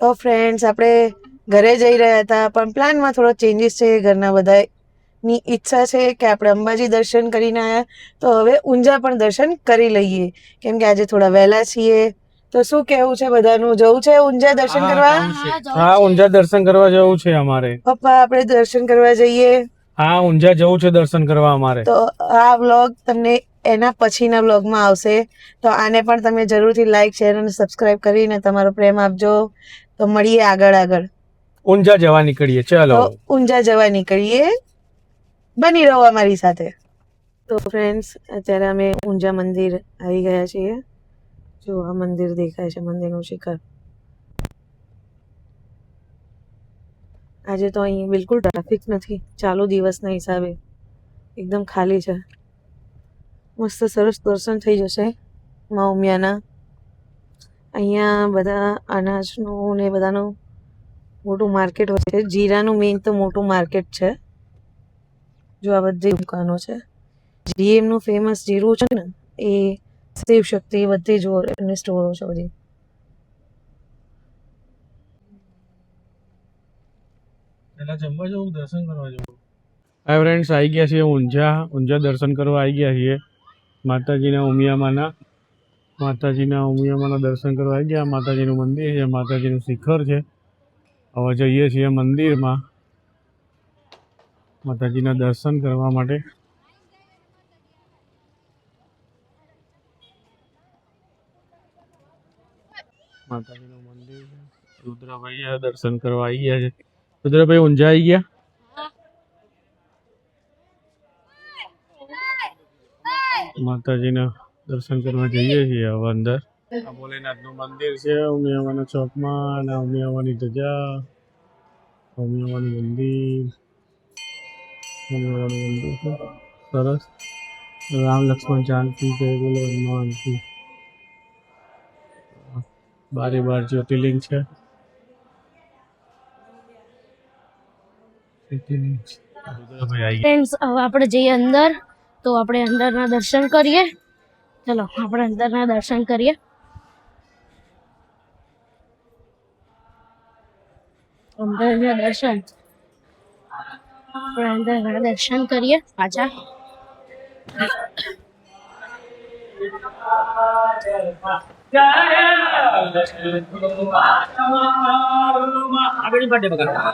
તો ફ્રેન્ડ્સ આપણે ઘરે જઈ રહ્યા હતા, પણ પ્લાનમાં થોડો ચેન્જીસ છે. ઘરના બધાની ઈચ્છા છે કે આપણે અંબાજી દર્શન કરીને આવ્યા, તો હવે ઊંઝા પણ દર્શન કરી લઈએ, કેમ કે આજે થોડા વહેલા છીએ. તો શું કેવું છે બધાનું? જવું છે ઊંઝા દર્શન કરવા? હા, ઊંઝા દર્શન કરવા જવું છે અમારે. પપ્પા, આપણે દર્શન કરવા જઈએ. હા, ઊંઝા જવું છે દર્શન કરવા અમારે. તો આ વ્લોગ તમને એના પછીના વ્લોગમાં આવશે, તો આને પણ તમે જરૂરથી લાઈક, શેર અને સબસ્ક્રાઇબ કરીને તમારો પ્રેમ આપજો. તો મળીએ આગળ ઊંઝા જવા નીકળીએ. ચલો, તો ઊંઝા જવા નીકળીએ. બની રહો અમારી સાથે. તો ફ્રેન્ડ્સ, અત્યારે અમે ઊંઝા મંદિર આવી ગયા છીએ. જો આ મંદિર દેખાય છે, મંદિરનું શિખર. આજે તો અહીં બિલકુલ ટ્રાફિક નથી, ચાલુ દિવસના હિસાબે એકદમ ખાલી છે. મસ્ત સરસ દર્શન થઈ જશે મા ઉમિયાના. અહીંયા બધા અનાજનું ને બધાનું મોટું માર્કેટ હોય છે. જીરાનું મેઇન તો મોટું માર્કેટ છે. જો આ બધી દુકાનો છે. જીએમનું ફેમસ જીરું છે ને, એ શિવ શક્તિ બધી જ એમની સ્ટોરો છે બધી. જમવા જવું, દર્શન કરવા જવું. હા ફ્રેન્ડ્સ, આવી ગયા છીએ ઊંઝા દર્શન કરવા આવી ગયા છીએ. માતાજીના ઉમિયામાના દર્શન કરવા આવી ગયા. માતાજીનું મંદિર છે, માતાજીનું શિખર છે. હવે જઈએ છીએ મંદિરમાં માતાજીના દર્શન કરવા માટે. માતાજીનું મંદિર છે. રુદ્રભાઈ દર્શન કરવા આવી ગયા છે. રુદ્રભાઈ, ઊંઝા આવી ગયા? માતાજીના દર્શન કરવા જઈએ છીએ હવે અંદર. આ ભોલેનાથનું મંદિર છે ઉમિયામાના ચોકમાં, અને ઉમિયામાની ધજા, ઉમિયામાનું મંદિર છે સરસ. રામ લક્ષ્મણ જાનકી જય બોલો હનુમાનકી. બારે બાર જ્યોતિર્લિંગ છે. ફ્રેન્ડ્સ, હવે આપણે જઈએ અંદર, તો આપણે અંદરના દર્શન કરીએ. ચલો, આપણે અંદરના દર્શન કરીએ. અંદરના દર્શન કરીએ પાછા. આગળ પાટે બગા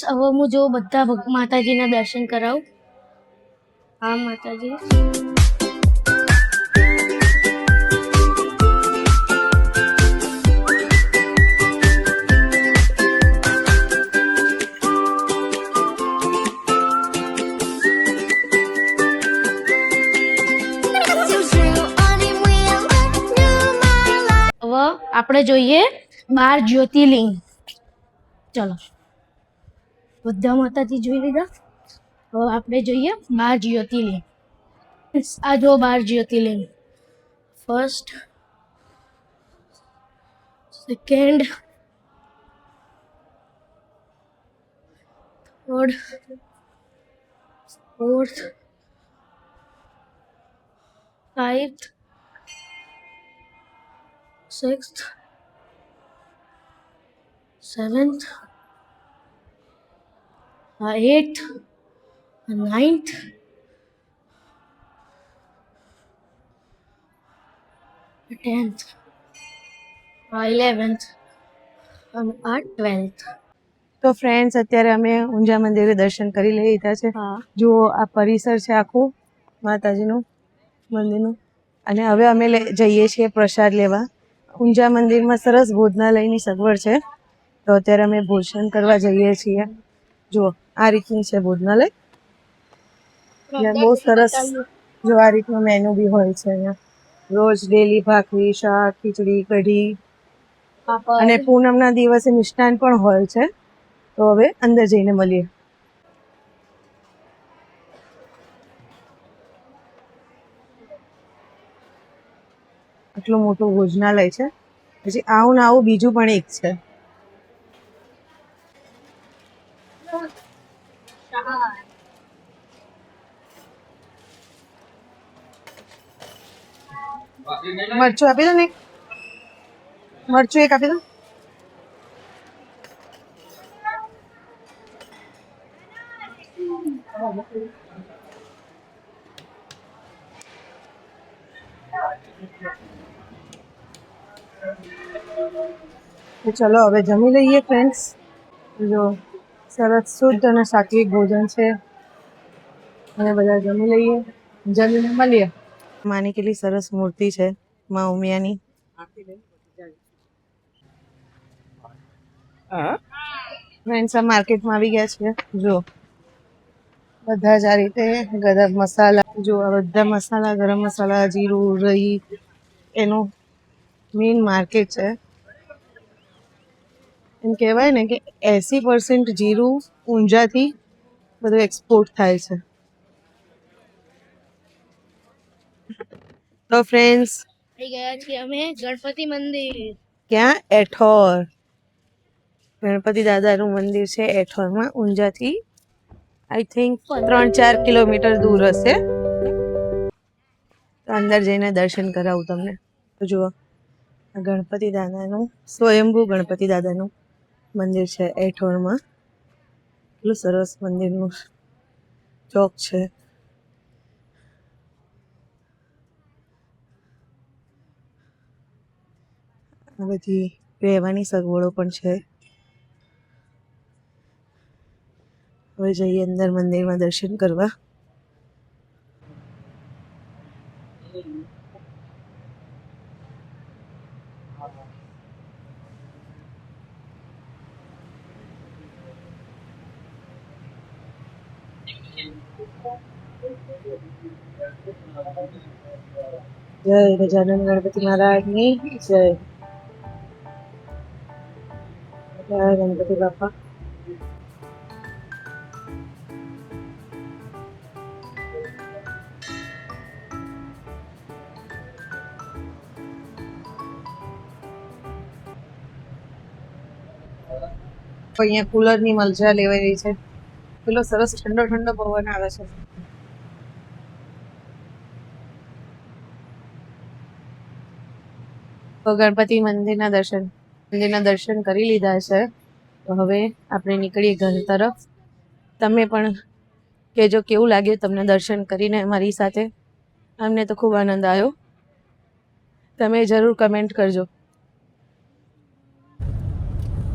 હવે હું જો બધા માતાજીના દર્શન કરાવું. હા માતાજી. આપણે જોઈએ 12 જ્યોતિર્લિંગ. ચલો, બધા માતાજી જોઈ લીધા. હવે આપણે જોઈએ 12 જ્યોતિર્લિંગ. આ જો 12 જ્યોતિર્લિંગ. First, second, third, fourth, fifth, sixth, seventh, eighth, ninth, 10th, 11th અને 12th. તો ફ્રેન્ડ્સ, અત્યારે અમે ઊંઝા મંદિરે દર્શન કરી લીધા છે. જુઓ, આ પરિસર છે આખું માતાજીનું મંદિરનું. અને હવે અમે જઈએ છીએ પ્રસાદ લેવા. ઊંઝા મંદિરમાં સરસ ભોજનાલયની સગવડ છે, તો અત્યારે અમે ભોજન કરવા જઈએ છીએ. જુઓ, આ રીતનું છે ભોજનાલય. બહુ સરસ. જો આ રીતનું મેનુ બી હોય છે અહીંયા. રોજ ડેલી ભાખરી, શાક, ખીચડી, કઢી, અને પૂનમના દિવસે મિષ્ટાન પણ હોય છે. તો હવે અંદર જઈને મળીએ. આટલું મોટું ભોજનાલય છે. પછી આવું ને આવું બીજું પણ એક છે. મરચું આપી દો ને, મરચું એક આપી દો. તો ચલો હવે જમી લઈએ ફ્રેન્ડ્સ. જો સરસ શુદ્ધ અને સાત્વિક ભોજન છે અને બધા જમી લઈએ, જમીને મળીએ. માની કેટલી સરસ મૂર્તિ છે માં ઉમિયાની. ફ્રેન્ડ્સ આ માર્કેટમાં આવી ગયા છે. જો બધા જ આ રીતે ગરમ મસાલા, જો આ બધા મસાલા, ગરમ મસાલા, જીરું, રહી, એનું મેઇન માર્કેટ છે. એમ કહેવાય ને કે 80% જીરું ઊંઝાથી બધું એક્સપોર્ટ થાય છે. તો ફ્રેન્ડ્સ થઈ ગયા છીએ અમે ગણપતિ મંદિર. ક્યાં? એઠોર. ગણપતિ દાદાનું મંદિર છે એઠોરમાં, ઊંઝાથી આઈ થિંક 3-4 કિલોમીટર દૂર હશે. તો અંદર જઈને દર્શન કરાવું તમને. તો જુઓ આ ગણપતિ દાદાનું, સ્વયંભૂ ગણપતિ દાદાનું મંદિર છે એઠોરમાં. કેટલું સરસ મંદિરનું ચોક છે. આ બધી રહેવાની સગવડો પણ છે. હવે જઈએ અંદર મંદિરમાં દર્શન કરવા. જય ગજાનન ગણપતિ મહારાજની જય. જય ગણપતિ બાપા. અહીંયા કુલરની મજા લેવાઈ રહી છે. પેલો સરસ ઠંડો ઠંડો પવન આવે છે. તો ગણપતિ મંદિરના દર્શન કરી લીધા છે. તો હવે આપણે નીકળીએ ઘર તરફ. તમે પણ કહેજો કેવું લાગ્યું તમને દર્શન કરીને મારી સાથે. અમને તો ખૂબ આનંદ આવ્યો. તમે જરૂર કમેન્ટ કરજો.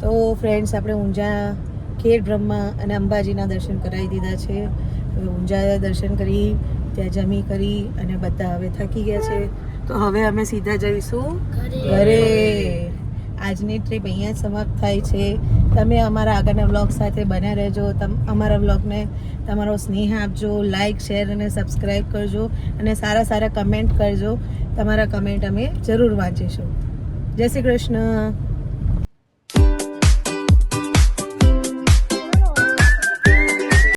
તો ફ્રેન્ડ્સ આપણે ઊંઝા ખેર બ્રહ્મા અને અંબાજીના દર્શન કરાવી દીધા છે. ઊંઝા દર્શન કરી, ત્યાં જમી કરી અને બધા હવે થકી ગયા છે. તો હવે અમે સીધા જઈશું ઘરે. આજની ટ્રીપ અહીંયા જ સમાપ્ત થાય છે. તમે અમારા આગળના વ્લોગ સાથે બન્યા રહેજો. અમારા વ્લોગને તમારો સ્નેહ આપજો, લાઇક, શેર અને સબસ્ક્રાઈબ કરજો અને સારા સારા કમેન્ટ કરજો. તમારા કમેન્ટ અમે જરૂર વાંચીશું. જય શ્રી કૃષ્ણ.